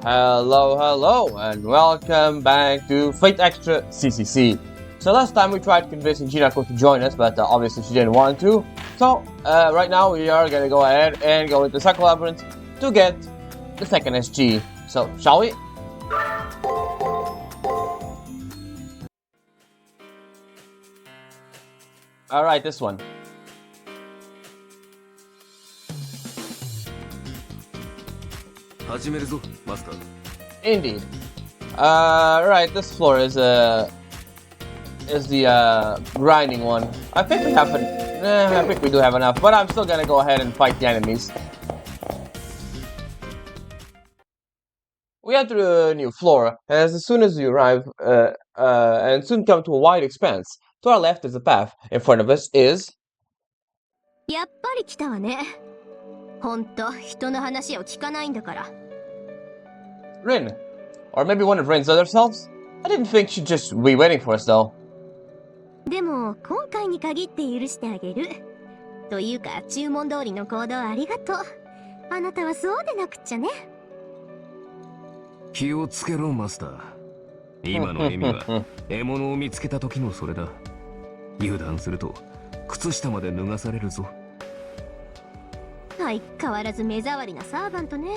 Hello, and welcome back to Fate Extra CCC. So last time we tried convincing Jinako to join us, but obviously she didn't want to. So right now we are gonna go ahead and go into Sakura Labyrinth to get the second SG. So shall we? Alright, this one. Indeed. Right, this floor is the grinding one. I think we have I think we do have enough, but I'm still gonna go ahead and fight the enemies. We enter the new floor, as soon as you arrive, and soon come to a wide expanse. To our left is a path. In front of us is... やっぱり来たわね。ほんと、人の話を聞かないんだから。 Rin. Or maybe one of Rin's other selves? I didn't think she'd just be waiting for us though. でも、今回に限って許してあげる。というか、注文通りの行動ありがとう。あなたはそうでなくっちゃね。気をつけろ、マスター。今のエミは獲物を見つけた時のそれだ。油断すると靴下まで脱がされるぞ。相変わらず目障りなサーバントね。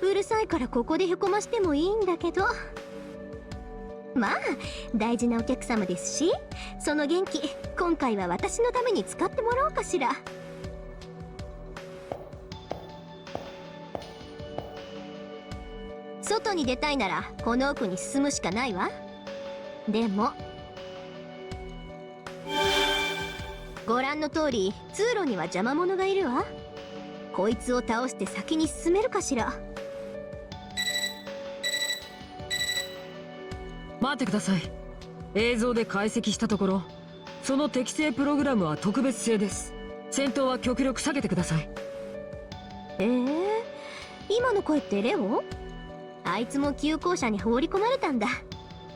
うるさいからここでへこましてもいいんだけど。まあ大事なお客様ですし、その元気今回は私のために使ってもらおうかしら。外に出たいならこの奥に進むしかないわ。でもご覧の通り通路には邪魔者がいるわ。こいつを倒して先に進めるかしら。待ってください。映像で解析したところ、その適正プログラムは特別性です。戦闘は極力下げてください。今の声ってレオ？あいつも旧校舎に放り込まれたんだ。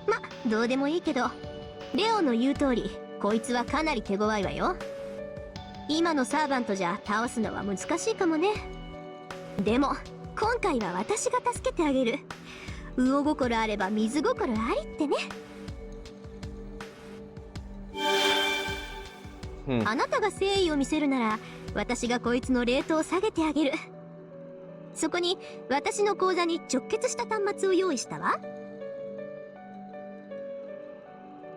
ま、どうでもいいけど、レオの言う通りこいつはかなり手強いわよ。今のサーバントじゃ倒すのは難しいかもね。でも今回は私が助けてあげる。魚心あれば水心ありってね。あなたが誠意を見せるなら私がこいつのレートを下げてあげる。そこに私の口座に直結した端末を用意したわ。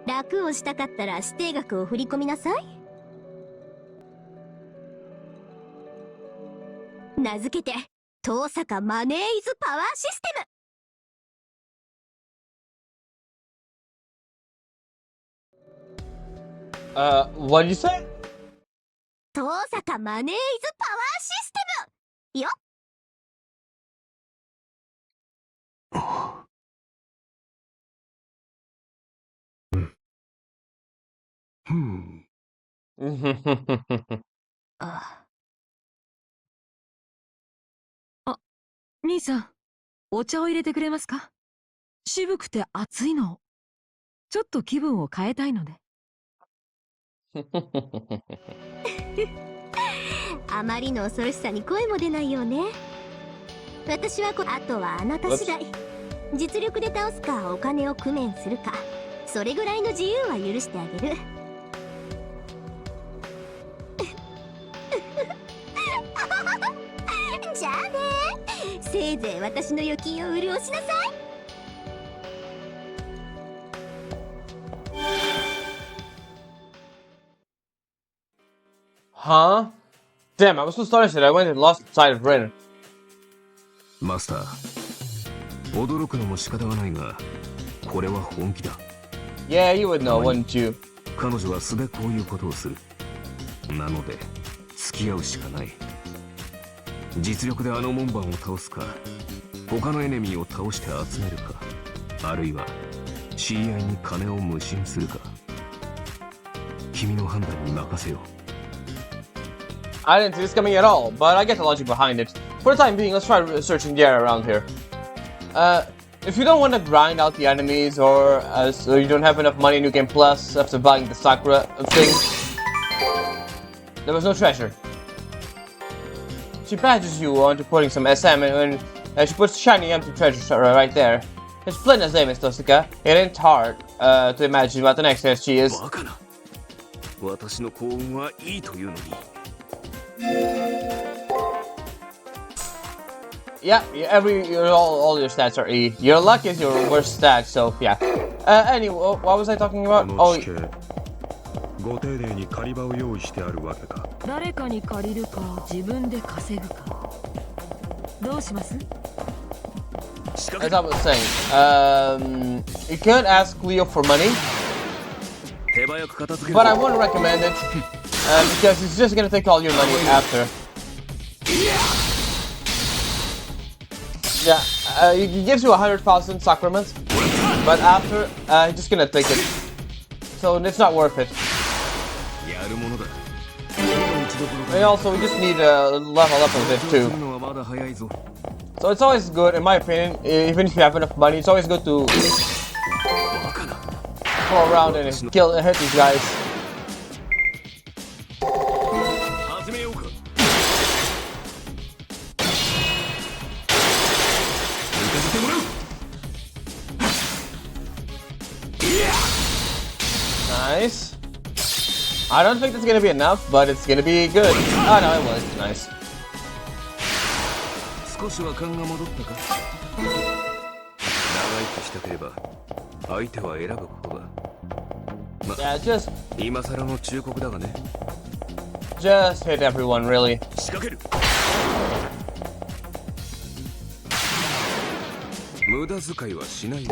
楽をしたかったら指定額を振り込みなさい。名付けて遠坂マネーイズパワーシステム。What did you say? 遠坂マネーイズパワーシステムよ。兄さん、お茶を入れてくれますか？渋くて熱いの。ちょっと気分を変えたいので。あまりの恐ろしさに声も出ないようね。私はあとはあなた次第。実力で倒すかお金を工面するか、それぐらいの自由は許してあげる。じゃあね、せいぜい私の預金を潤しなさい。Huh? Damn, I was so astonished that I went and lost sight of Rin. マスター、驚くのも仕方がないが、これは本気だ。Yeah, you would know, wouldn't you? 彼女は素でこういうことをする。なので付き合うしかない。実力であの門番を倒すか、他のエネミーを倒して集めるか、あるいは知り合いに金を無心するか、君の判断に任せよう。I didn't see this coming at all, but I get the logic behind it. For the time being, let's try searching the area around here. If you don't want to grind out the enemies, or so you don't have enough money in New Game Plus after buying the Sakura thing, there was no treasure. She badges you onto putting some SM, and She puts shiny empty treasure right there. It's plain as day, Miss Tosika. It ain't hard to imagine what the next SG is. バカな。私の幸運はいいというのに。Yeah, all your stats are E. Your luck is your worst stat, so yeah. Anyway, what was I talking about? Oh, ご丁寧に借り場を用意してあるわけか。誰かに借りるか自分で稼ぐかどうします？ as I was saying, you could ask Leo for money, 手早く片付ける but I wouldn't recommend it because he's just gonna take all your money after. Yeah, he gives you 100,000 sacraments, but after he's just gonna take it. So it's not worth it. やるものだ。 And also, we just need to level up a bit too. するのはまだ早いぞ。 So it's always good, in my opinion, even if you have enough money, it's always good to バカな。 go around and hit these guys. 始めようか。 Nice. I don't think that's gonna be enough, but it's gonna be good. Oh no, it was nice. 少しは勘が戻ったか。長生きしたければ相手は選ぶことだ。ま、Yeah, just 今更の忠告だがね。hit everyone, really. 仕掛ける。無駄遣いはしないよ。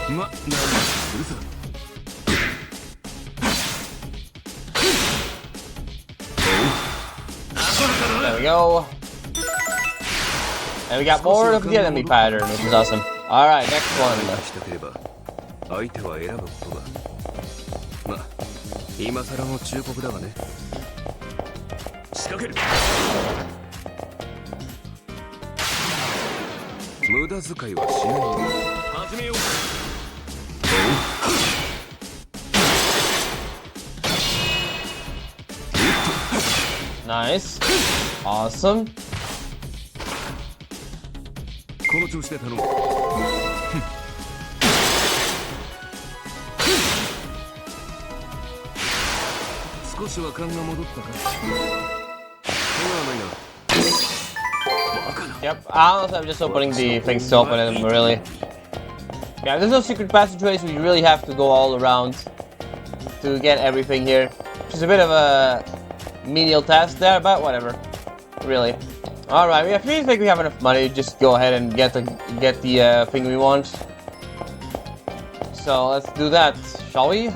ま、なんするさ。 There we go. And we got more of the enemy pattern, which is awesome. Alright, next one. したければ相手は選ぶことだ。ま、今更の忠告だがね。仕掛ける。無駄遣いはしないよ。始めよう。 Nice. Awesome. この調子で頼む。少しは勘が戻ったか。手はないな。 Yep, honestly, I'm just opening the things to open them, really. Yeah, there's no secret passageways, we really have to go all around to get everything here. Which is a bit of a menial task there, but whatever. Really. Alright, if we think we have enough money, just go ahead and get the thing we want. So let's do that, shall we?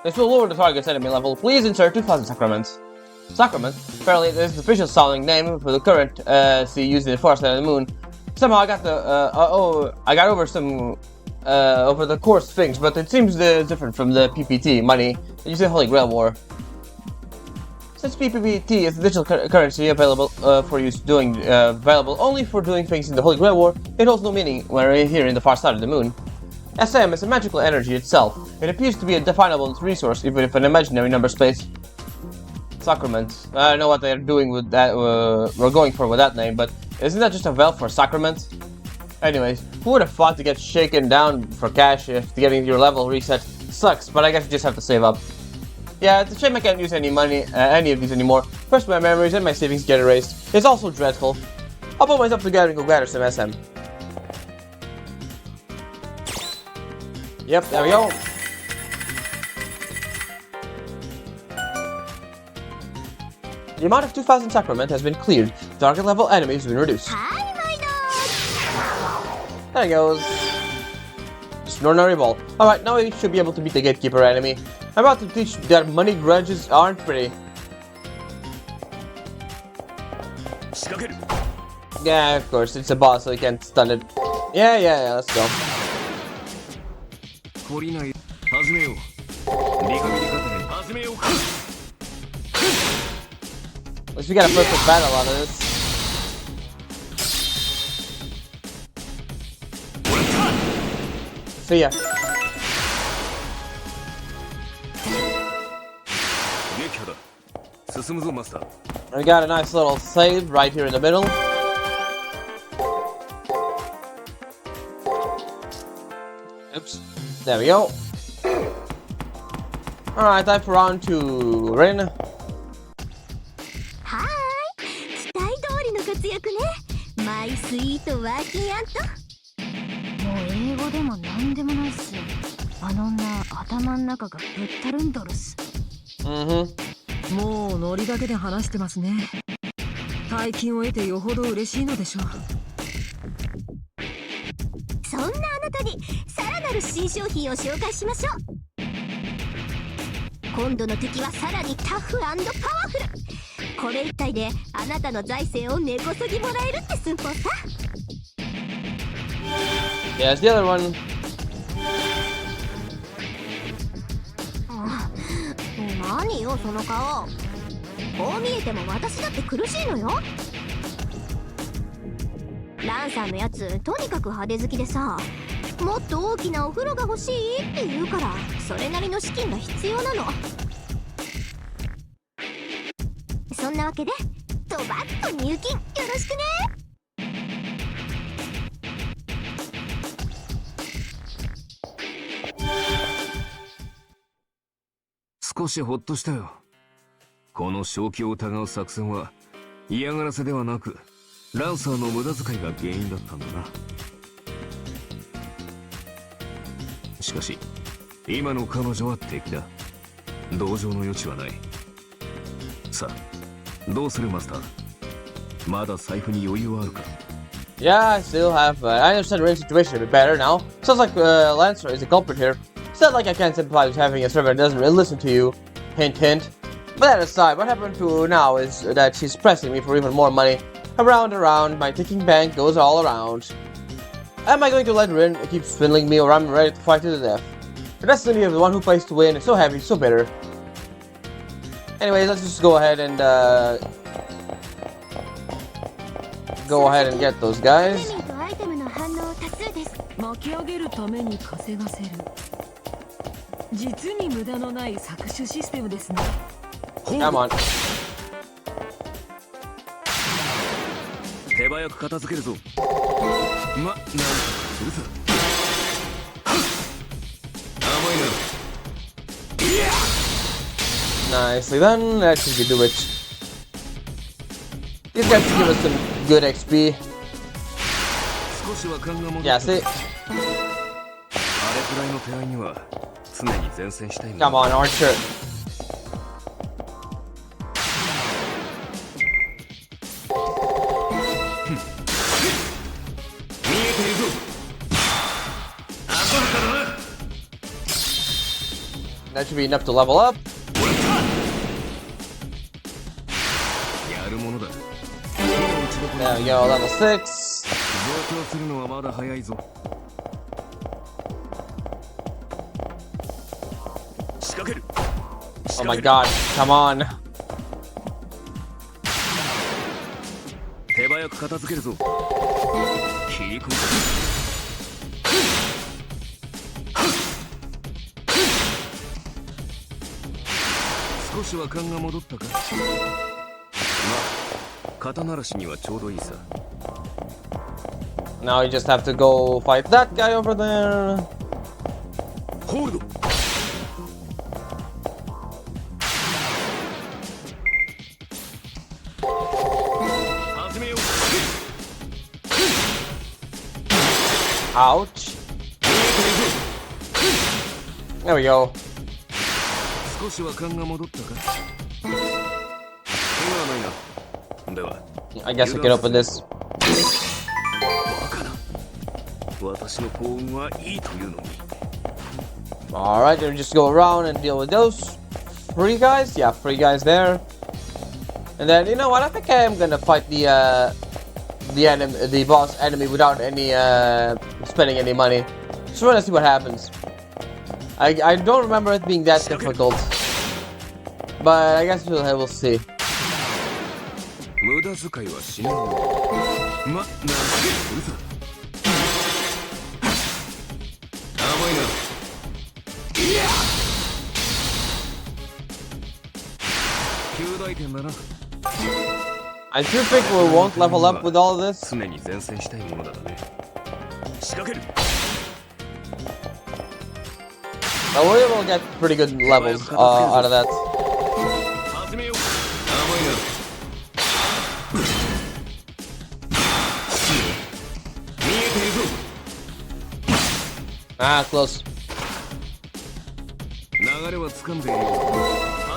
This will lower the target's enemy level. Please insert 2,000 sacraments. Sacrament? Apparently, this is the official sounding name for the current sea used in the Forest of the Moon. Somehow I got I got over some over the core Sphinx, but it seems different from the PPT money used in Holy Grail War. Since PPT is the digital currency available for use available only for doing things in the Holy Grail War, it holds no meaning when we're here in the far side of the moon. SM is a magical energy itself. It appears to be a definable resource, even if an imaginary number space. Sacrament. I don't know what they're doing with that. We're going for with that name, but isn't that just a valve for sacrament? Anyways, who would have thought to get shaken down for cash if getting your level reset sucks? But I guess you just have to save up. Yeah, it's a shame I can't use any money, any of these anymore. First, my memories and my savings get erased. It's also dreadful. I'll put myself together and go gather some SM. Yep, there we go. The amount of 2,000 sacrament has been cleared. Target level enemies have been reduced. There it goes. Just an ordinary ball. Alright, now we should be able to beat the gatekeeper enemy. I'm about to teach that money grudges aren't pretty. Yeah, of course, it's a boss, so you can't stun it. Yeah, let's go. At least we got a perfect battle out of this. See ya. 撃破だ。進むぞマスター。 We got a nice little save right here in the middle. Oops. There we go. Alright, time for round 2. Rin. はーい、期待通りの活躍ね。マイスイートワーキンアント。もう英語でもなんでもないっすよ。あの女頭ん中がぶったるんどるっす。もうノリだけで話してますね。大金を得てよほど嬉しいのでしょう。そんなあなたにさらなる新商品を紹介しましょう。今度の敵はさらにタフ&パワフル。これ一体であなたの財政を根こそぎもらえるって寸法さ。 Yes, the other one. 何よその顔。こう見えても私だって苦しいのよ。ランさんのやつとにかく派手好きでさ、もっと大きなお風呂が欲しいって言うから、それなりの資金が必要なの。そんなわけでドバッと入金よろしくね。少しほっとしたよ。この正気を疑う作戦は嫌がらせではなくランサーの無駄遣いが原因だったんだな。しかし今の彼女は敵だ。同情の余地はない。さあどうするマスター。まだ財布に余裕はあるか。 Yeah, I still have. I understand Rin's situation a bit better now. Sounds like Lancer is a culprit here. It's not like I can't sympathize with having a servant that doesn't really listen to you. Hint, hint. But that aside, what happened to now is that she's pressing me for even more money. Around, my ticking bank goes all around. Am I going to let Rin keep swindling me, or I'm ready to fight to the death? The destiny of the one who plays to win is so heavy, so bitter. Anyways, let's just go ahead and get those guys. エネミーとアイテムの反応多数です。巻き上げるために稼がせる。実に無駄のない搾取システムですね。Come on. 手早く片付けるぞ。なんとかするさ。甘いな。 Nicely done. That should do it. These guys should give us some good XP. 少しは勘が戻った。 Yeah, see? あれくらいの手合いには常に前線したいもん。 Come on, Archer. 見えているぞ。浅はかだな。 That should be enough to level up. やるものだ。 There we go, level 6. 上京するのはまだ早いぞ。仕掛ける。 Oh my god, come on. 手早く片付けるぞ。切り込む。少しは勘が戻ったか。まあ肩慣らしにはちょうどいいさ。 Now you just have to go fight that guy over there. ホールド。始めよう。 Ouch. There we go. 少しは勘が戻ったか。怪我はないな。では I guess we can open this. バカな。私の幸運はいいというのに。 Alright, then we just go around and deal with those free guys. Yeah, free guys there. And then, you know what? I think I am gonna fight the boss enemy without any spending any money. Just wanna see what happens. I don't remember it being that difficult, but I guess we'll see. 無駄遣いはしないよ。ま、なんてするさ。甘いな。大点だな。 I do think we won't level up with all this. 常に前線したいものだがね。仕掛ける。 But we will get pretty good levels out of that. 始めよう。甘いな。見えているぞ。 Ah, close. 流れは掴んでいるよ。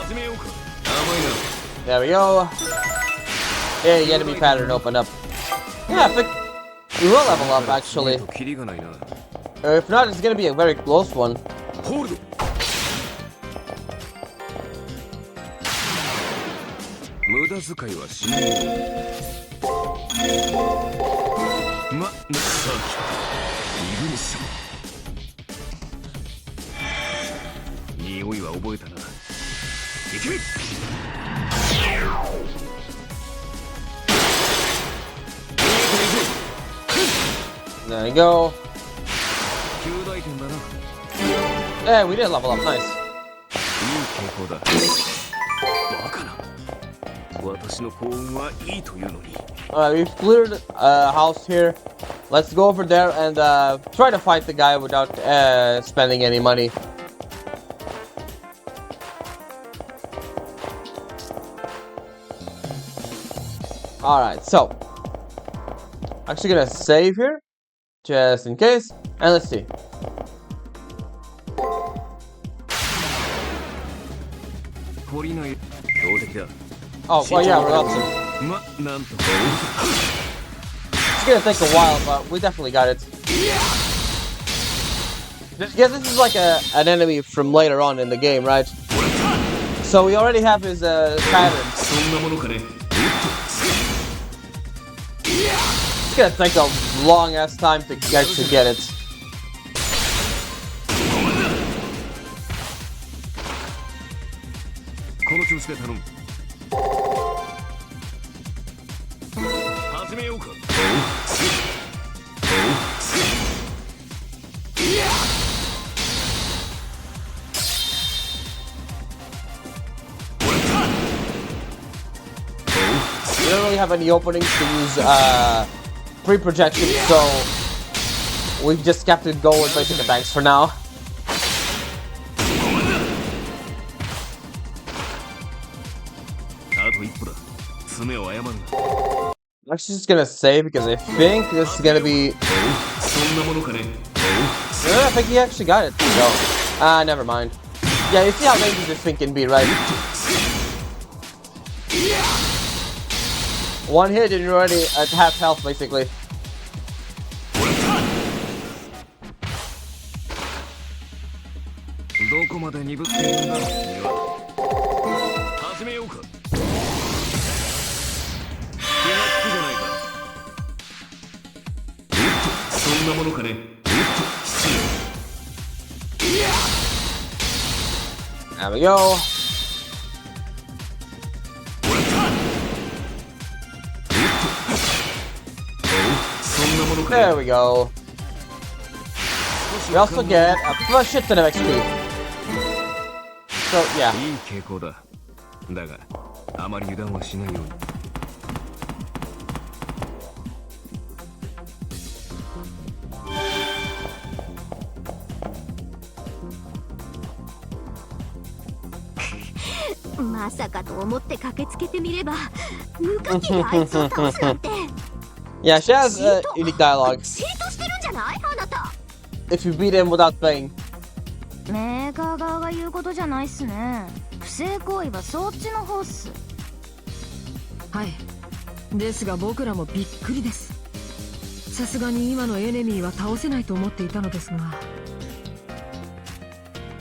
始めようか。甘いな。 There we go. Yeah, the enemy pattern opened up. Yeah, I think we will level up actually. キリがないな。 If not, it's gonna be a very close one. ホールド。無駄遣いはしない。ま、さあ、いるでしょ。匂いは覚えたな。行け。 There you go. 9大点だな。 Yeah, we did level up. Nice. いい傾向だ。バカな。私の幸運はいいというのに。 Alright, we've cleared a house here. Let's go over there and try to fight the guy without spending any money. Alright, so actually gonna save here just in case, and let's see. Oh, well, yeah, we're up to. It's gonna take a while, but we definitely got it. Yeah, this is like an enemy from later on in the game, right? So we already have his pattern. It's gonna take a long ass time to actually get it. We don't really have any openings to use pre-projection, so we just have to go with basic attacks for now. I'm actually just gonna save because I think this is gonna be. I think he actually got it. So, never mind. Yeah, you see how dangerous this thing can be, right? One hit and you're already at half health, basically. There we go. There we go. We also get a shit ton of XP. So, yeah. いい傾向だ。だが、あまり油断はしないように。まさかと思って駆けつけてみれば、無課金であいつを倒すなんて。Yeah, she has unique dialogue. チートしてるんじゃないあなた。If you beat him without paying. メーカー側が言うことじゃないっすね。不正行為はそっちの方っす。はい。ですが僕らもびっくりです。さすがに今のエネミーは倒せないと思っていたのですが。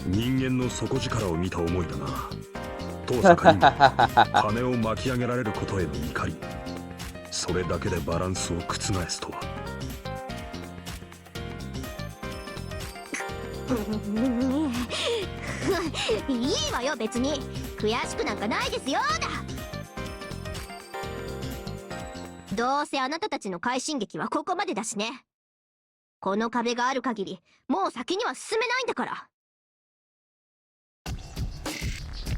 人間の底力を見た思いだな。遠さかにも羽を巻き上げられることへの怒り。それだけでバランスを覆すとは。いいわよ別に。悔しくなんかないですよだ。どうせあなたたちの快進撃はここまでだしね。この壁がある限りもう先には進めないんだから。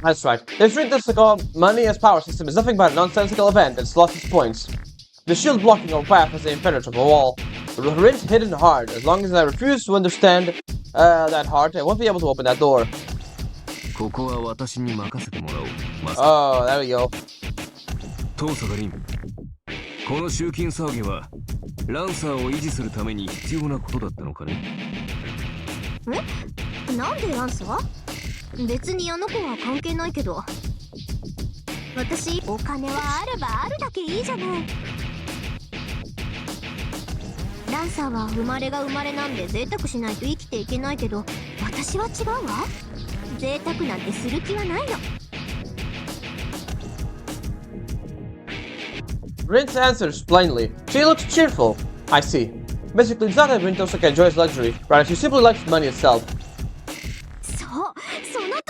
That's right. This Rintosuko money as power system is nothing but a nonsensical event that's lost its points. The shield blocking our path is an impenetrable wall. Rin's hidden hard. As long as I refuse to understand that heart, I won't be able to open that door. ここは私に任せてもらおう。マスター。 Oh, there we go. 当サガリン。この集金騒ぎはランサーを維持するために必要なことだったのかね。え？なんでランサー？別にあの子は関係ないけど。私、お金はあればあるだけいいじゃない。ランサーは生まれが生まれなんで贅沢しないと生きていけないけど、私は違うわ。贅沢なんてする気はないの。Rin's answers plainly. She looks cheerful. I see. Basically, it's not that Rintosuke enjoys luxury, rather she simply likes money itself. そう、その通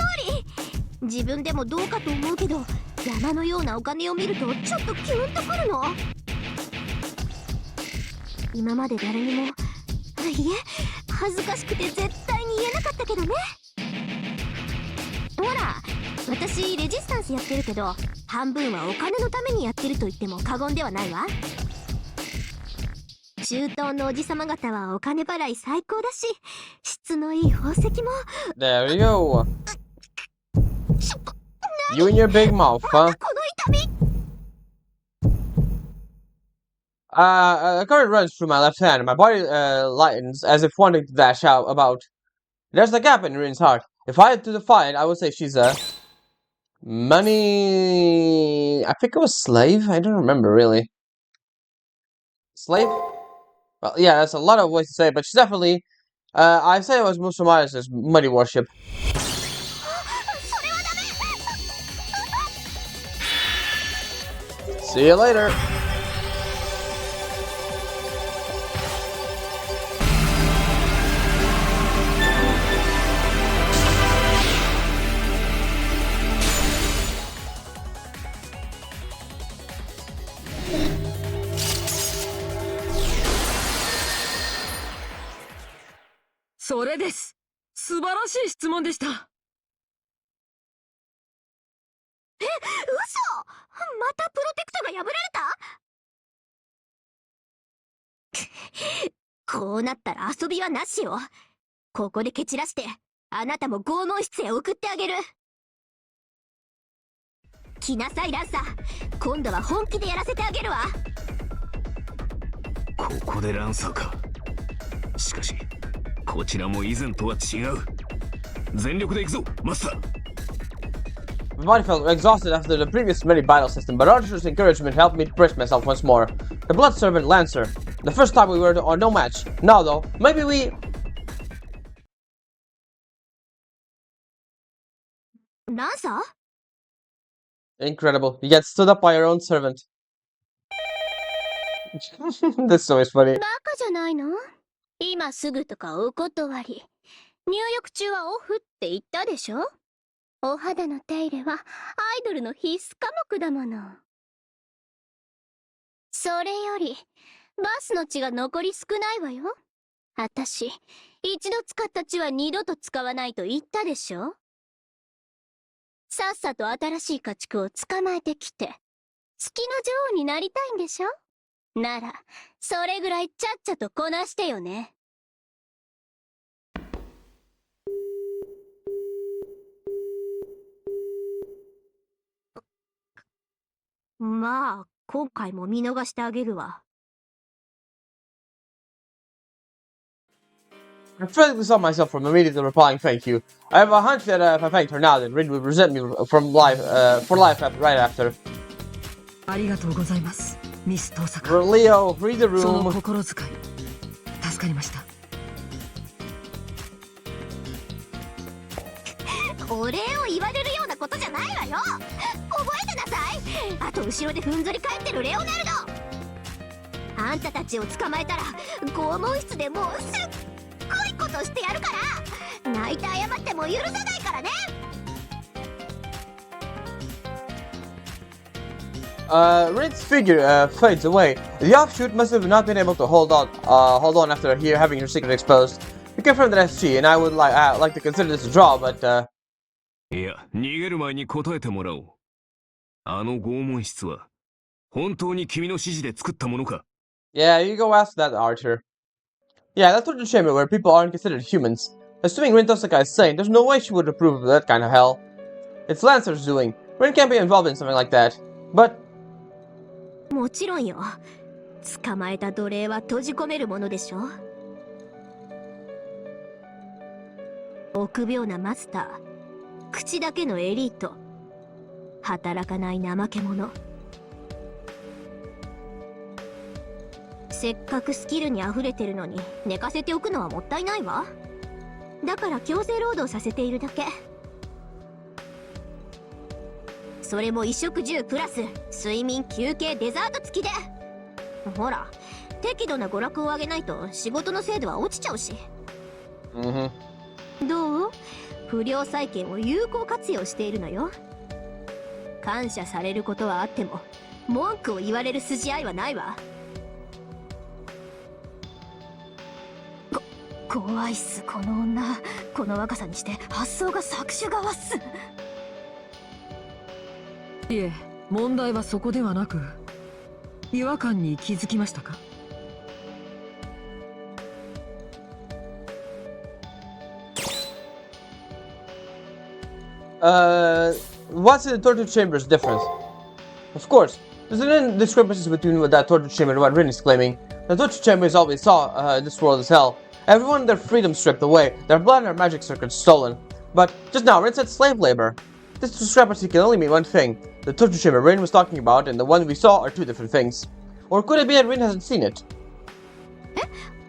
り。自分でもどうかと思うけど、山のようなお金を見るとちょっとキュンとくるの。今まで誰にも、いえ、恥ずかしくて絶対に言えなかったけどね。ほら、私レジスタンスやってるけど、半分はお金のためにやってると言っても過言ではないわ。中東のおじさま方はお金払い最高だし、質のいい宝石も。 There you go. You and your big mouth, huh? この痛み。A current runs through my left hand, and my body lightens as if wanting to dash out about. There's a gap in Rin's heart. If I had to define it, I would say she's a money. I think it was slave. I don't remember really. Slave? Well, yeah, that's a lot of ways to say it, but she's definitely. I say it was Musamari's money worship. See you later. .それです。素晴らしい質問でした。嘘！またプロテクトが破られた？こうなったら遊びはなしよ。ここで蹴散らして、あなたも拷問室へ送ってあげる。来なさいランサー。今度は本気でやらせてあげるわ。ここでランサーか。しかしこちらも以前とは違う。全力で行くぞ、マスター。 My body felt exhausted after the previous many battle system, but Archer's encouragement helped me brace myself once more. The blood servant Lancer. The first time we were on no match. Now though, maybe we... ランサー？ Incredible. You get stood up by your own servant. This is always funny. バカじゃないの？今すぐとかお断り。入浴中はオフって言ったでしょ？お肌の手入れはアイドルの必須科目だもの。それよりバスの血が残り少ないわよ。あたし一度使った血は二度と使わないと言ったでしょ。さっさと新しい家畜を捕まえてきて月の女王になりたいんでしょ。ならそれぐらいちゃっちゃとこなしてよね。まあ、今回も見逃してあげるわ。I frantically stopped myself from immediately replying thank you. I have a hunch that if I thanked her now, then Rin would resent me from life, for life right after. ありがとうございます、ミス遠坂。 Leo, read the その room. 心遣い、助かりました。お礼を言われるようなことじゃないわよ。覚えてなさい。あと後ろでふんぞり返ってるレオナルド。あんたたちを捕まえたら拷問室でもうすっごいことしてやるから。泣いて謝っても許さないからね。Rin's figure fades away. The offshoot must have not been able to hold on after having her secret exposed. We confirmed that SG, and I would like to consider this a draw, but いや、逃げる前に答えてもらおう。あの拷問室は、本当に君の指示で作ったものか？ Yeah, you go ask that, Archer. Yeah, that's torture chamber where people aren't considered humans. Assuming Rin Tosaka is sane, there's no way she would approve of that kind of hell. It's Lancer's doing. Rin can't be involved in something like that. But もちろんよ。捕まえた奴隷は閉じ込めるものでしょ。臆病なマスター、口だけのエリート、働かない怠け者。せっかくスキルに溢れてるのに寝かせておくのはもったいないわ。だから強制労働させているだけ。それも衣食住プラス睡眠休憩デザート付きで。ほら、適度な娯楽をあげないと仕事の精度は落ちちゃうし。どう？不良債権を有効活用しているのよ。感謝されることはあっても文句を言われる筋合いはないわ。怖いっす、この女。この若さにして発想が搾取側っす。いえ、問題はそこではなく、違和感に気づきましたか？What's in the torture chamber is different. Of course, there's an discrepancy between what that torture chamber and what Rin is claiming. The torture chamber is all we saw in this world as hell. Everyone their freedom stripped away, their blood and their magic circuits stolen. But just now, Rin said slave labor. This discrepancy can only mean one thing. The torture chamber Rin was talking about and the one we saw are two different things. Or could it be that Rin hasn't seen it?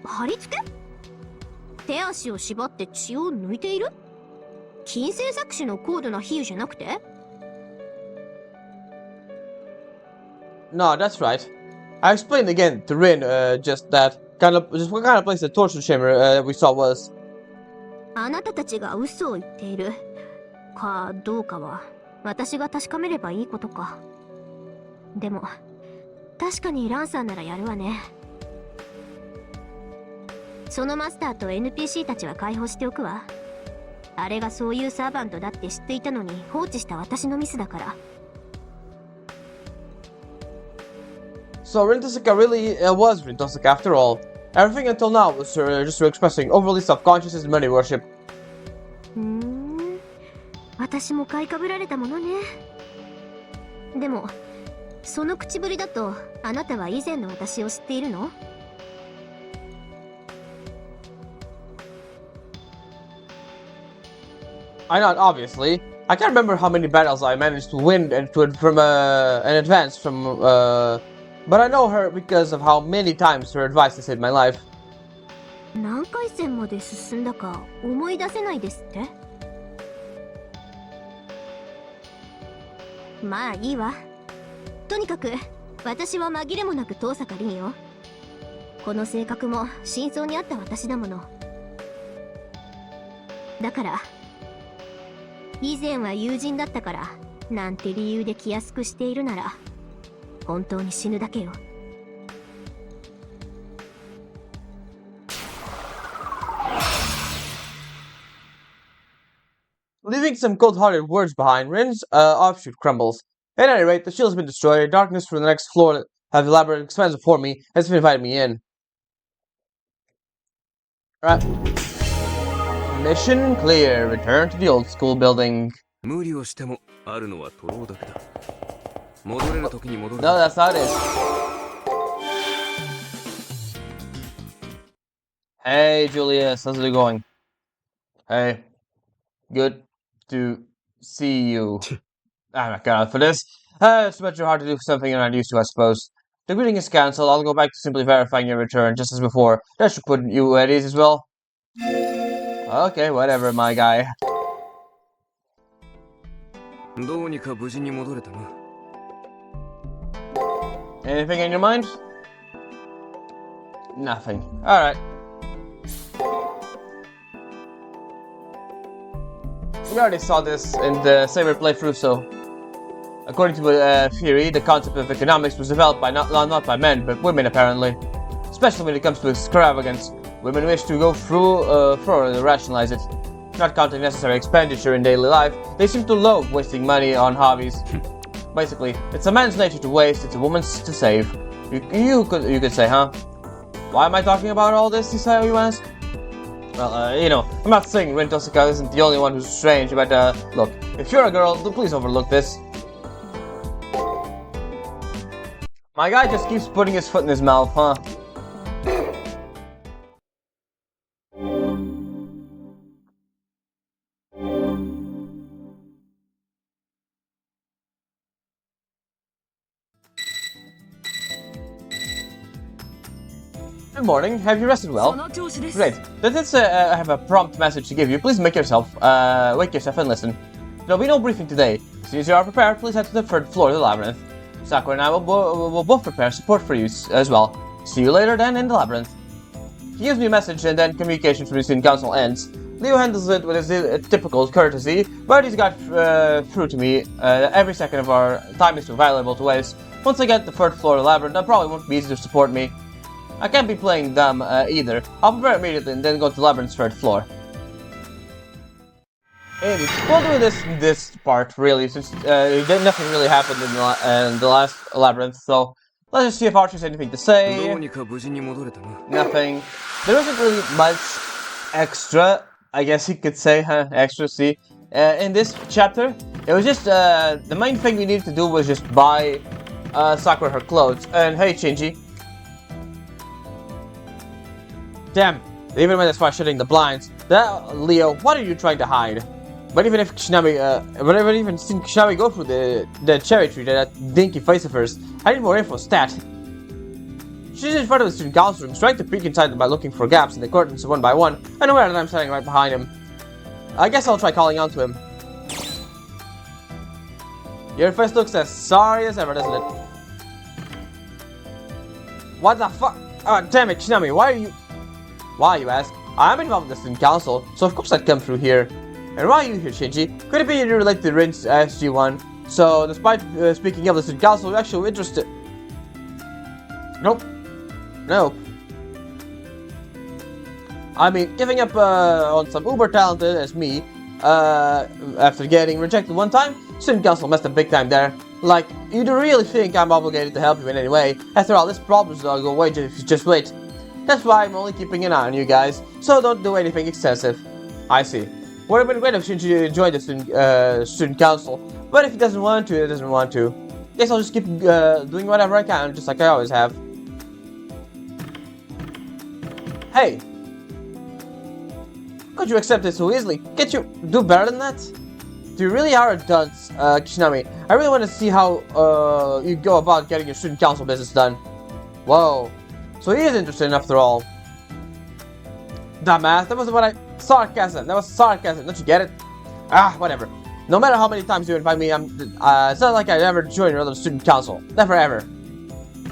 貼り付け？手足を縛って血を抜いている？近世搾取の高度な比喩じゃなくて？ No, that's right. I explained again to Rin just what kind of place the torture chamber we saw was. あなたたちが嘘を言っているかどうかは私が確かめればいいことか。でも確かにランさんならやるわね。そのマスターと NPC たちは解放しておくわ。あれがそういうサーバントだって知っていたのに放置した私のミスだから。So Rin Tosaka really was Rin Tosaka after all. Everything until now was just her expressing overly self-consciousness and money worship. 私も買いかぶられたものね。でもその口ぶりだとあなたは以前の私を知っているのI not obviously. I can't remember how many battles I managed to win and from an advance from but I know her because of how many times her advice has saved my life. 何回戦まで進んだか思い出せないですって？まあいいわ。とにかく私は紛れもなく遠坂凛よ。この性格も真相にあった私だもの。だから以前は友人だったからなんて理由で気安くしているなら本当に死ぬだけよ。Leaving some cold-hearted words behind, Rin's offshoot crumbles. At any rate, the shield has been destroyed. Darkness from the next floor have elaborate expanse before me has invited me in. Alright. Mission clear. Return to the old school building. No, that's how it is. Hey, Julius. How's it going? Hey. Good to see you. I'm not cut out for this. It's much too hard to do something you're not used to, I suppose. The greeting is cancelled. I'll go back to simply verifying your return, just as before. That should put you at ease as well. Okay, whatever, my guy. Anything in your mind? Nothing. Alright. We already saw this in the Saber playthrough, so... According to theory, the concept of economics was developed by not by men, but women apparently. Especially when it comes to extravagance. Women wish to go through further to rationalize it. not counting necessary expenditure in daily life, they seem to loathe wasting money on hobbies. Basically, it's a man's nature to waste, it's a woman's to save. You could say, huh? Why am I talking about all this, you ask? Well, you know, I'm not saying Rin Tosaka isn't the only one who's strange, but look, if you're a girl, please overlook this. My guy just keeps putting his foot in his mouth, huh? Good morning, have you rested well? Great. Since I have a prompt message to give you, please wake yourself and listen. There'll be no briefing today. As soon as you are prepared, please head to the third floor of the labyrinth. Sakura and I will both prepare support for you as well. See you later then in the labyrinth. He gives me a message and then communication from the student council ends. Leo handles it with his typical courtesy, but he's got through to me. Every second of our time is too valuable to waste. Once I get to the third floor of the labyrinth, that probably won't be easy to support me. I can't be playing dumb either. I'll prepare immediately and then go to the labyrinth's third floor. And we'll do this part really, since nothing really happened in the last labyrinth. So let's just see if Archer has anything to say. Nothing. There isn't really much extra, I guess you could say, extra. See, in this chapter, it was just the main thing we needed to do was just buy Sakura her clothes. And hey, Shinji. Damn, they even went as far as shutting the blinds. Leo, what are you trying to hide? But even if Kishinami, whenever even seen Kishinami go through the cherry tree, that dinky face of hers, I need more info, stat. She's in front of the student council room, trying to peek inside by looking for gaps in the curtains one by one, and aware that I'm standing right behind him. I guess I'll try calling out to him. Your face looks as sorry as ever, doesn't it? What the fuck? Oh, damn it, Kishinami, why, you ask? I'm involved in the student council, so of course I'd come through here. And why are you here, Shinji? Could it be you're related to Rin's SG1? So, despite speaking of the student council, you're actually interested. Nope. Nope. I mean, giving up on some uber talented as me, after getting rejected one time, student council messed up big time there. Like, you do really think I'm obligated to help you in any way? After all, this problem's not go away if you just wait. That's why I'm only keeping an eye on you guys, so don't do anything excessive. I see. Would have been great if Shinji joined the student council, but if he doesn't want to, he doesn't want to. Guess I'll just keep doing whatever I can, just like I always have. Hey! Could you accept it so easily? Can't you do better than that? You really are a dunce, Kishinami. I really want to see how you go about getting your student council business done. Whoa. So he is interested after all. Dumbass, that was what sarcasm. That was sarcasm. Don't you get it? Ah, whatever. No matter how many times you invite me, it's not like I'd ever join another student council. Never ever.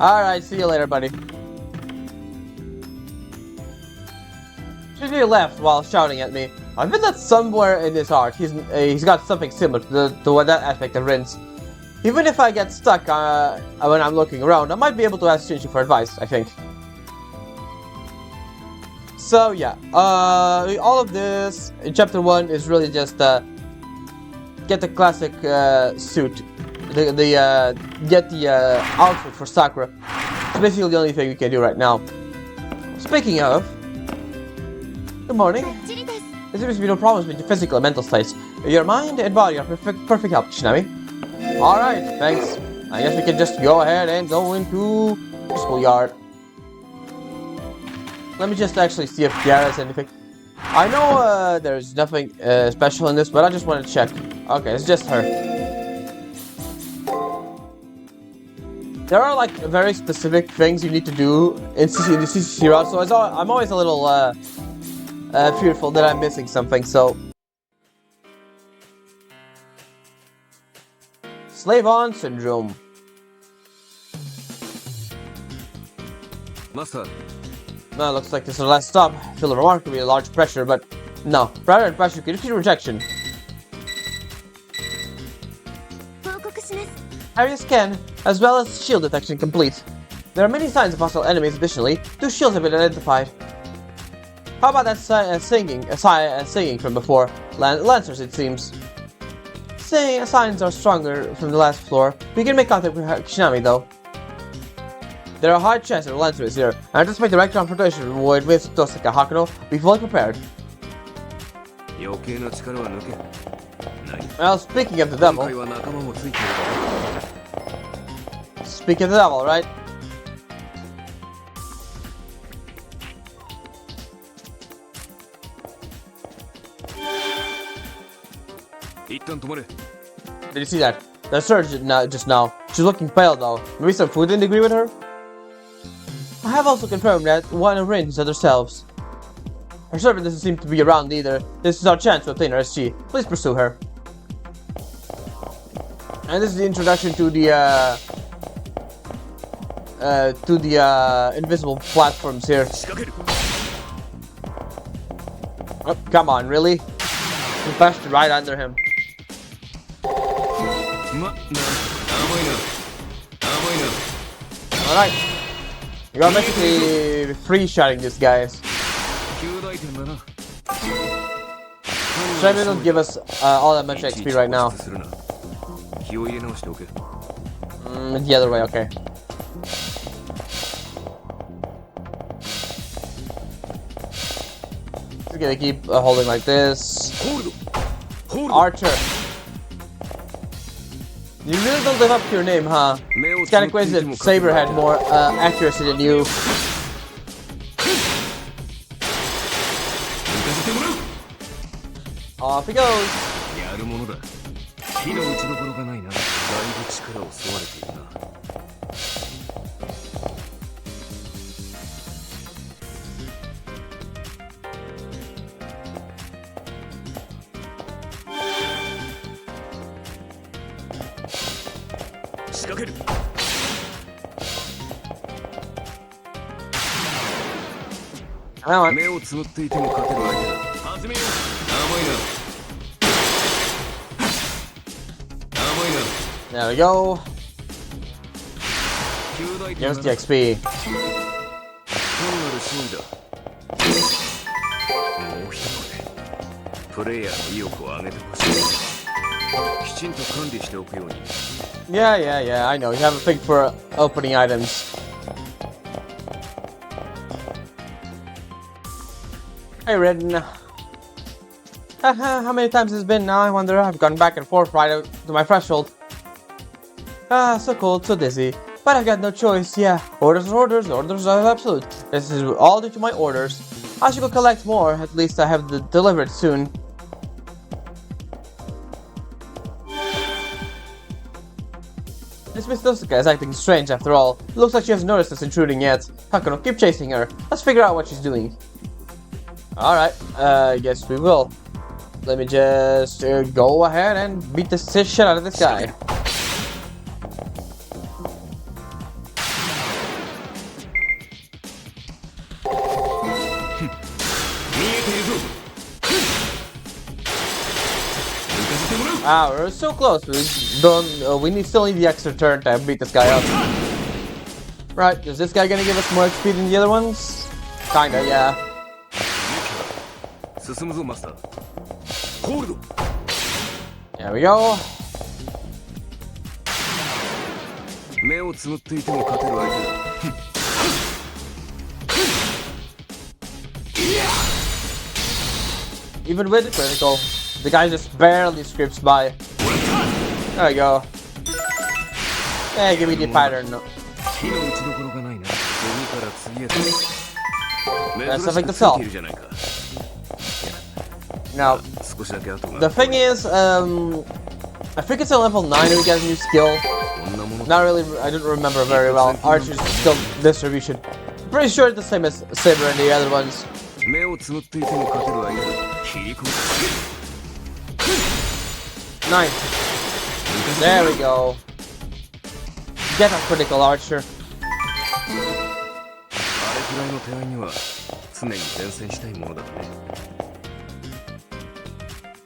Alright, see you later, buddy. Shinji left while shouting at me. I bet that somewhere in his heart, he's got something similar to that aspect of Rin's. Even if I get stuck when I'm looking around, I might be able to ask Shinji for advice, I think. So yeah, all of this in chapter 1 is really just get the classic suit, get the outfit for Sakura. It's basically the only thing we can do right now. Speaking of, good morning. There seems to be no problems with your physical and mental states. Your mind and body are perfect help, Kishinami. Alright, thanks. I guess we can just go ahead and go into the schoolyard. Let me just actually see if Kiara has anything. I know there's nothing special in this, but I just want to check. Okay, it's just her. There are like very specific things you need to do in the CCC route, so I'm always a little fearful that I'm missing something, so... Slave on syndrome. Master. No, looks like this is the last stop. I feel a remarkably large pressure, but no. Rather than pressure could defeat rejection. Area scan, as well as shield detection complete. There are many signs of hostile enemies additionally. 2 shields have been identified. How about that singing from before? Lancers, it seems. Signs are stronger from the last floor. We can make contact with Kishinami, though. There are a high chance that the Lancer is here. I anticipate direct confrontation with Tosaka Hakuno. Be fully prepared. Well, speaking of the devil. Speaking of the devil, right? Did you see that? The surgeon just now. She's looking pale though. Maybe some food didn't agree with her? I have also confirmed that one arranged at ourselves. Her servant doesn't seem to be around either. This is our chance to obtain her SG. Please pursue her. And this is the introduction to the invisible platforms here. Oh, come on, really? You bashed right under him. Alright. You're basically free-shotting these guys. Maybe don't give us all that much XP right now. The other way, okay. Just gonna keep holding like this. Archer. You really don't live up to your name, huh? It's kinda crazy that Saber had more accuracy than you. Off he goes. Come on. There we go. Give us the XP. Yeah, I know. You have a thing for opening items. Hey, Ridden. How many times has it been now? I wonder. I've gone back and forth right up to my threshold. So cold, so dizzy. But I've got no choice, yeah. Orders are orders, orders are absolute. This is all due to my orders. I should go collect more, at least I have delivered soon. This Miss Tosaka is acting strange after all. It looks like she hasn't noticed us intruding yet. Hakuno, keep chasing her. Let's figure out what she's doing. Alright, I guess we will. Let me just go ahead and beat the shit out of this guy. Ah, we're so close. We still need the extra turn to beat this guy up. Right, is this guy gonna give us more XP than the other ones? Kinda, yeah. There we go. Even with the critical, the guy just barely scrapes by. There we go. Hey, give me the pattern. That's something to sell. Now, the thing is, I think it's a level 9 and we get a new skill. Not really, I don't remember very well. Archer's skill distribution. Pretty sure it's the same as Saber and the other ones. Nice. There we go. Get a critical, Archer.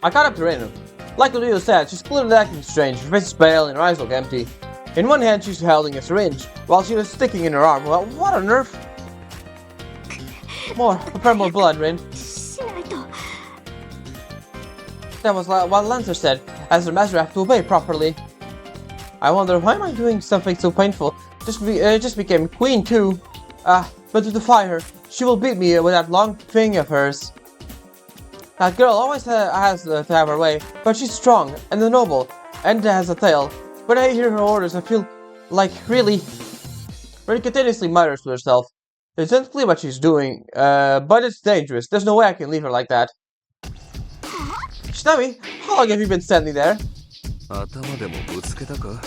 I caught up to Reinu. Like Leo said, she's clearly acting strange. Her face is pale and her eyes look empty. In one hand, she's holding a syringe, while she was sticking in her arm. Well, what on earth? Prepare more blood, Rin. しないと。 That was what Lancer said. As the master, I have to obey properly. I wonder why am I doing something so painful? Just became queen too. But to defy her, she will beat me with that long thing of hers. That girl always has to have her way, but she's strong and noble, and has a tail. When I hear her orders, I feel like really continuously mutters to herself. It's unclear what she's doing, but it's dangerous. There's no way I can leave her like that. Shinami, how long have you been standing there? 頭でもぶつけたか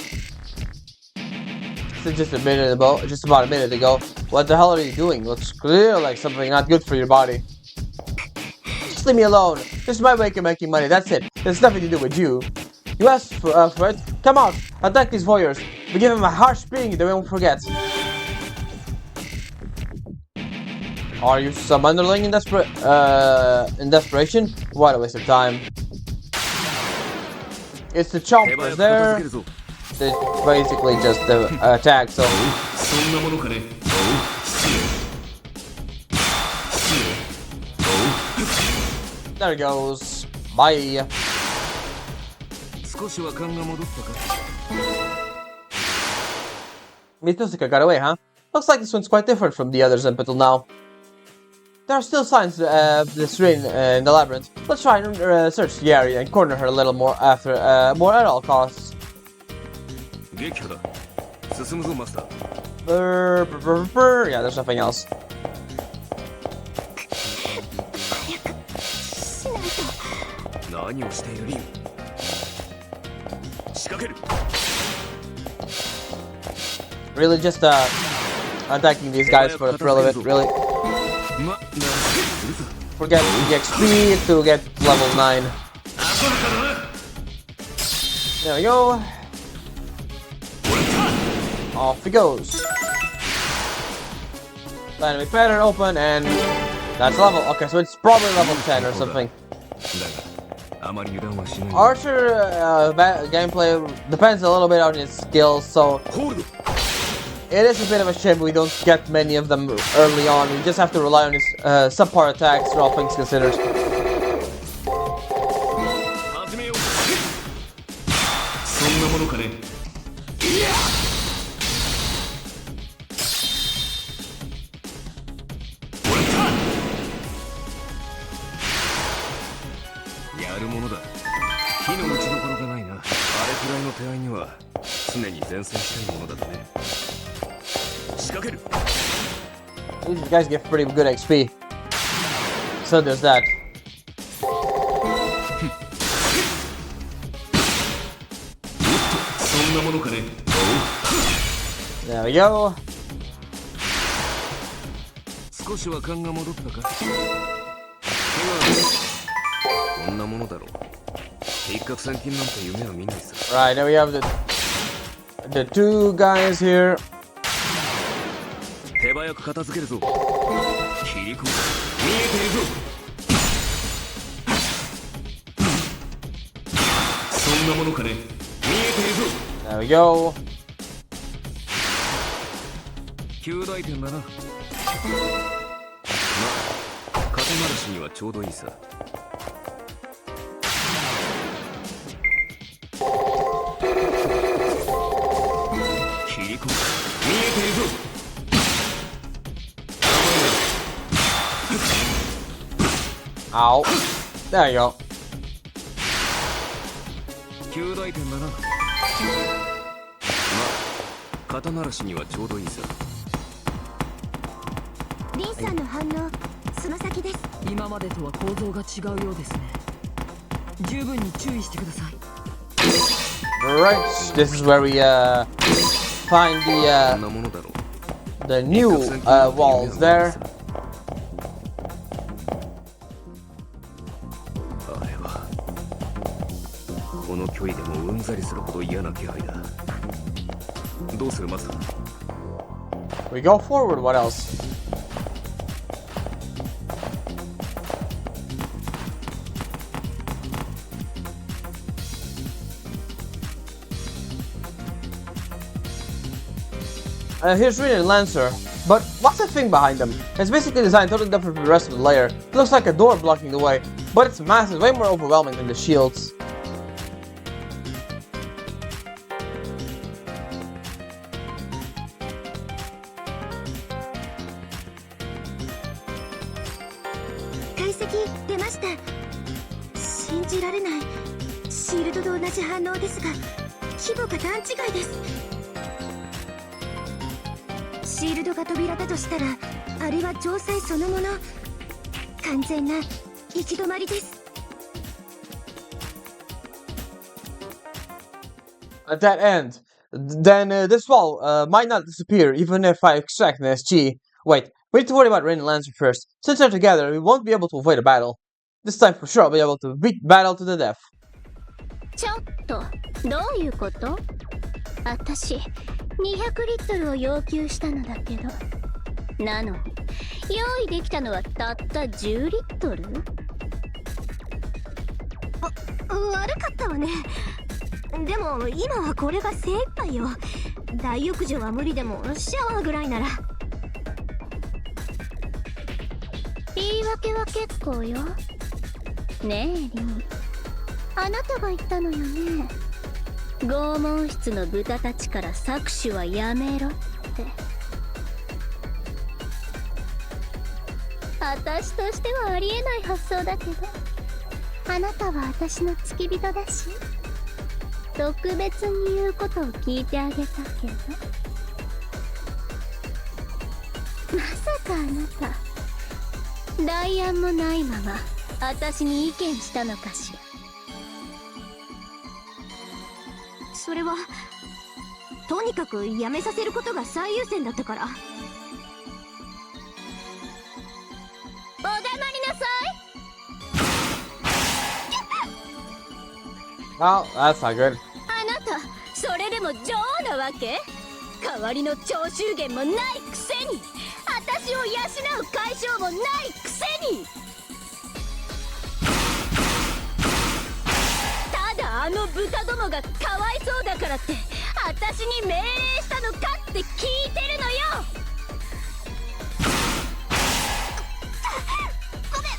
Just about a minute ago. What the hell are you doing? Looks clear like something not good for your body. Just leave me alone. This is my way of making money, that's it. There's nothing to do with you. You asked for it. Come out, attack these warriors. We give them a harsh beating they won't forget. Are you some underling in desperation? What a waste of time. It's the chompers there. It's basically just the attack, so... There it goes. Bye. Mitsusuka got away, huh? Looks like this one's quite different from the others up until now. There are still signs of this Rin in the labyrinth. Let's try and search the area and corner her a little more more at all costs. Yeah, there's nothing else. Really just attacking these guys for the thrill of it, really. Forget the XP to get level 9. There we go. Off he goes. Dynamic pattern open, and that's level. Okay, so it's probably level 10 or something. Archer gameplay depends a little bit on his skills, so it is a bit of a shame we don't get many of them early on. We just have to rely on his subpar attacks, for all things considered. These guys get pretty good XP. So there's that. There we go. Right, now we have the two guys here. There we go. Ow. There you go. Right, this is where we find the new walls there. We go forward, what else? Here's Rin and Lancer. But what's that thing behind them? It's basically designed totally different from the rest of the layer. It looks like a door blocking the way, but its mass is way more overwhelming than the shields. At that end, then this wall might not disappear even if I extract an SG. Wait, we need to worry about Rin and Lancer first. Since they're together, we won't be able to avoid a battle. This time for sure I'll be able to beat battle to the death. ちょっとどういうこと？私200リットルを要求したのだけど、なのに用意できたのはたった10リットル？悪かったわね。でも今はこれが精一杯よ。大浴場は無理でもシャワーぐらいなら。言い訳は結構よ。ねえリン、あなたが言ったのよね。拷問室の豚たちから搾取はやめろって。私としてはありえない発想だけど、あなたは私の付き人だし、特別に言うことを聞いてあげたけど。まさかあなた代案もないまま私に意見したのかしら。それはとにかくやめさせることが最優先だったから。お黙りなさい。Well, that's not good. あなたそれでも女王なわけ？代わりの徴収源もないくせに、私を養う解消もないくせに。ただあの豚どもがかわいそうだからって私に命令したのかって聞いてるのよ。ごめんな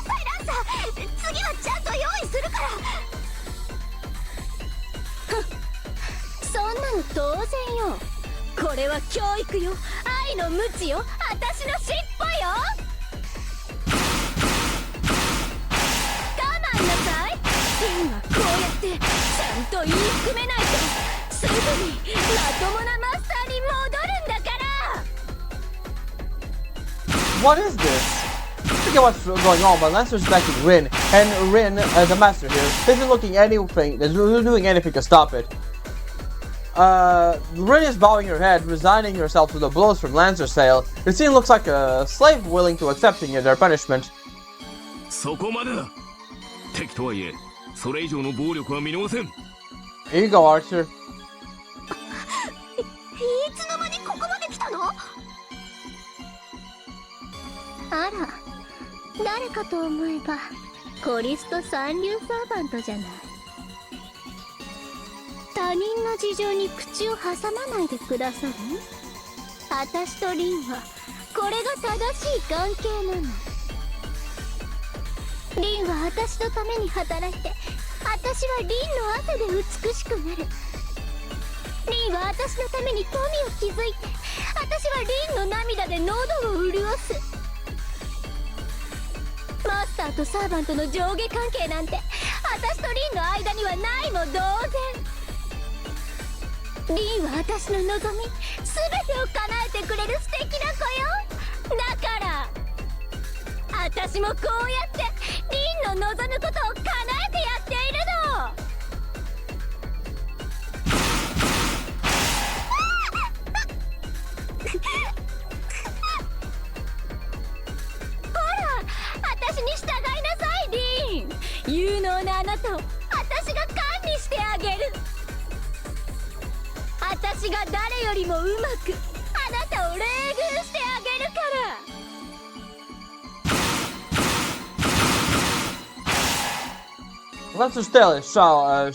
さいランサー、次はちゃんと用意するから。そんなの当然よ。これは教育よ、愛の無知よ、私の尻尾よ。我慢なさい。リンはこうやってちゃんと言い含めないとすぐにまともなマスターに戻るんだから。 What is this? I forget what's going on, but Lancer's attacking Rin, and Rin, the master here, isn't doing anything to stop it. Rin is bowing her head, resigning herself to the blows from Lancer's tail. Her scene looks like a slave willing to accepting their punishment. そこまでだ。敵とはいえ、それ以上の暴力は見逃せん。 Here you go, Archer. いつの間にここまで来たの？あら、誰かと思えばコリスト三流サーバントじゃない。他人の事情に口を挟まないでくださる？私とリンはこれが正しい関係なの。リンは私のために働いて、私はリンの汗で美しくなる。リンは私のために富を築いて、私はリンの涙で喉を潤す。マスターとサーバントの上下関係なんて私とリンの間にはないも同然。リンは私の望み、全てを叶えてくれる素敵な子よ。だから私もこうやってリンの望むことを叶えてやっているの。ほら、私に従いなさいリン。有能なあなたを私が管理してあげる。私が誰よりもうまくあなたを冷遇してあげるから。Lancer's tail is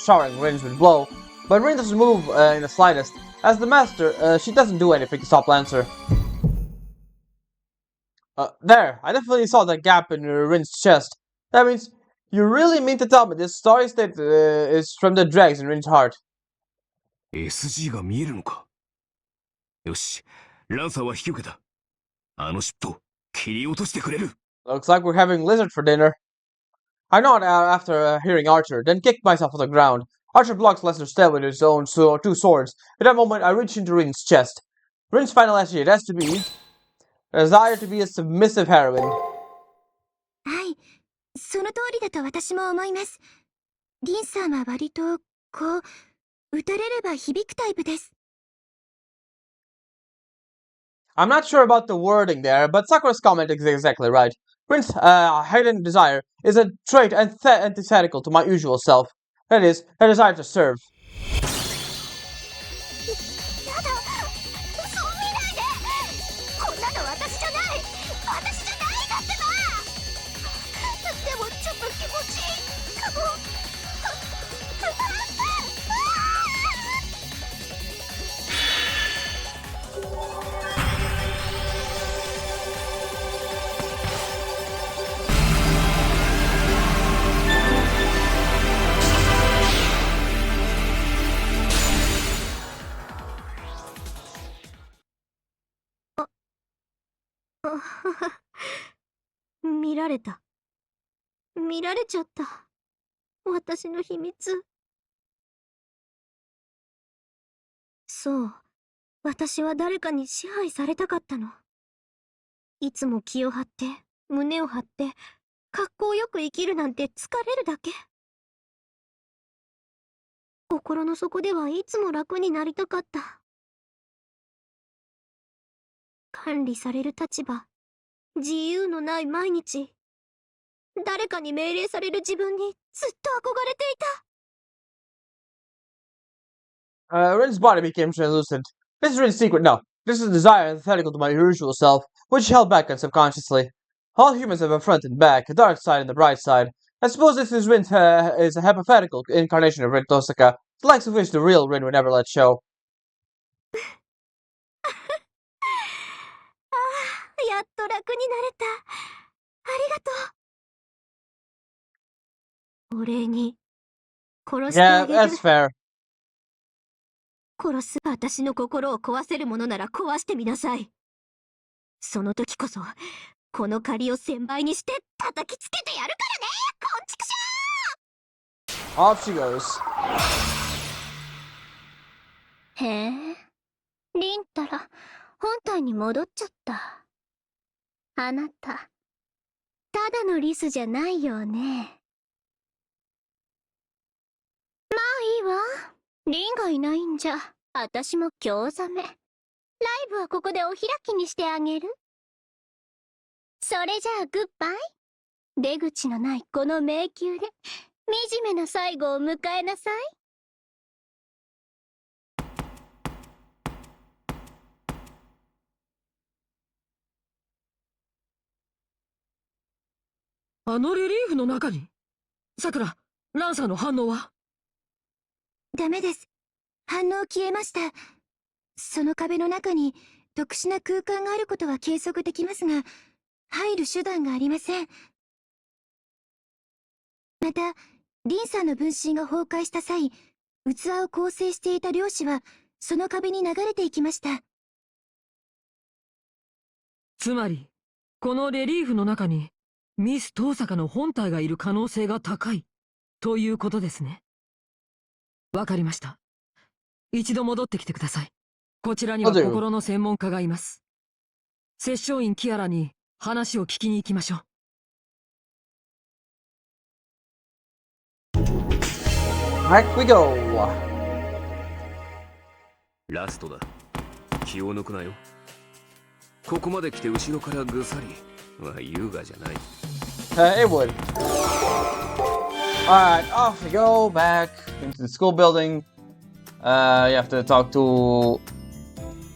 showering Rin's with blow, but Rin doesn't move in the slightest. As the master, she doesn't do anything to stop Lancer. There, I definitely saw that gap in Rin's chest. That means you really mean to tell me this story state is from the dregs in Rin's heart. SG が見えるのか。よし、ランサーは引き受けた。あの尻尾、切り落としてくれる。Looks like we're having lizard for dinner. I nod after hearing Archer, then kick myself on the ground. Archer blocks Lester's step with his own two swords. At that moment, I reach into Rin's chest. Rin's final SG has to be a desire to be a submissive heroine. はい、その通りだと私も思います。リンさんは割と、こう、打たれれば響くタイプです。I'm not sure about the wording there, but Sakura's comment is exactly right. Rin's hidden desire is a trait antithetical to my usual self. That is, a desire to serve. やだ、そう見ないで。こんなの私じゃない。私じゃないだってば。でもちょっと気持ちいいかも。見られた。見られちゃった。私の秘密。そう。私は誰かに支配されたかったの。いつも気を張って、胸を張って、格好よく生きるなんて疲れるだけ。心の底ではいつも楽になりたかった。管理される立場。自由のない毎日。誰かに命令される自分にずっと憧れていた。Rin's body became translucent. This is Rin's secret. No, this is a desire antithetical to my usual self, which held back subconsciously. All humans have a front and back, a dark side and a bright side. I suppose this is Rin's is a hypothetical incarnation of Rin Tosaka, the likes of which the real Rin would never let show. やっと楽になれた。ありがとう。お礼に殺してあ Yeah, げる。 that's fair. 殺す。私の心を壊せるものなら壊してみなさい。その時こそこの借りを1000倍にして叩きつけてやるからね。こんちくしょ Off she goes. ー。へえ、リンたら本体に戻っちゃった。あなた、ただのリスじゃないよね。まあいいわ。リンがいないんじゃ、私も興ざめ。ライブはここでお開きにしてあげる。それじゃあグッバイ。出口のないこの迷宮で惨めな最後を迎えなさい。あのレリーフの中に。さくら、ランサーの反応は？ダメです。反応消えました。その壁の中に特殊な空間があることは計測できますが、入る手段がありません。また、リンさんの分身が崩壊した際、器を構成していた量子はその壁に流れていきました。つまり、このレリーフの中にミス遠坂の本体がいる可能性が高いということですね。わかりました。一度戻ってきてください。こちらには心の専門家がいます。摂政院キアラに話を聞きに行きましょう。Back we go. ラストだ。気を抜くなよ。ここまで来て後ろからぐさりは優雅じゃない。It would. Alright, off we go, back into the school building. You have to talk to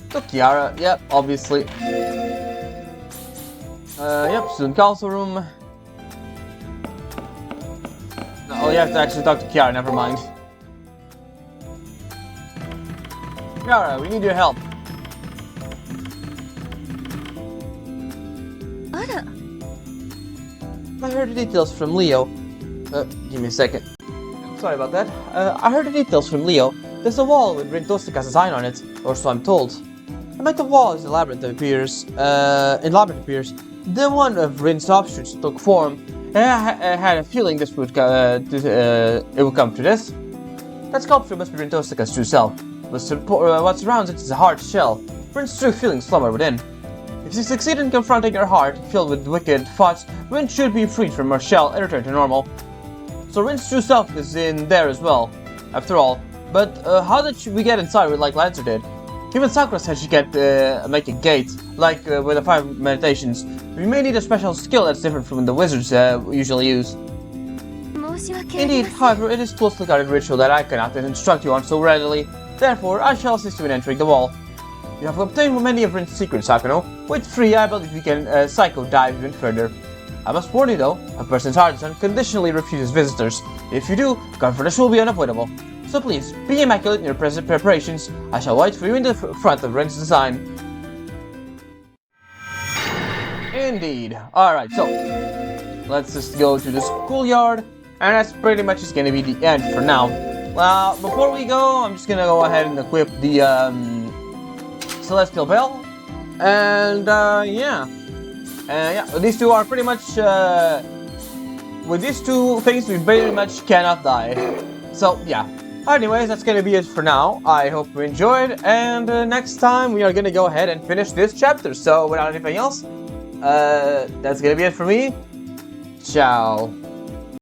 Kiara. Yep, obviously. Yep, student council room. Oh, you have to actually talk to Kiara, never mind. Kiara, we need your help. あら。 I heard the details from Leo. Give me a second. Sorry about that. I heard the details from Leo. There's a wall with Rintostika's design on it, or so I'm told. I bet the wall is elaborate appears. Then one of Rin's offshoots took form, and I had a feeling this would it would come to this. That sculpture must be Rintostika's true self. What surrounds it is a hard shell. Rin's true feelings slumber within. If you succeed in confronting her heart, filled with wicked thoughts, Rin should be freed from her shell and return to normal. So Rin's true self is in there as well, after all. But how did we get inside like Lancer did? Even Sakura said she could make a gate, like with the 5 meditations. We may need a special skill that's different from the wizards usually use. Indeed, however, it is closely guarded ritual that I cannot instruct you on so readily. Therefore, I shall assist you in entering the wall. You have obtained many of Rin's secrets, Sakano. With 3, I believe you can psycho dive even further. I must warn you though, a person's heart is unconditionally refuses visitors. If you do, confrontation will be unavoidable. So please, be immaculate in your present preparations. I shall wait for you in the front of Rin's design. Indeed. Alright, so let's just go to the schoolyard. And that's pretty much just gonna be the end for now. Well, before we go, I'm just gonna go ahead and equip the Celestial Bell. And yeah, these two are pretty much with these two things we pretty much cannot die. So yeah. Anyways, that's gonna be it for now. I hope you enjoyed, and next time we are gonna go ahead and finish this chapter. So without anything else, that's gonna be it for me. Ciao.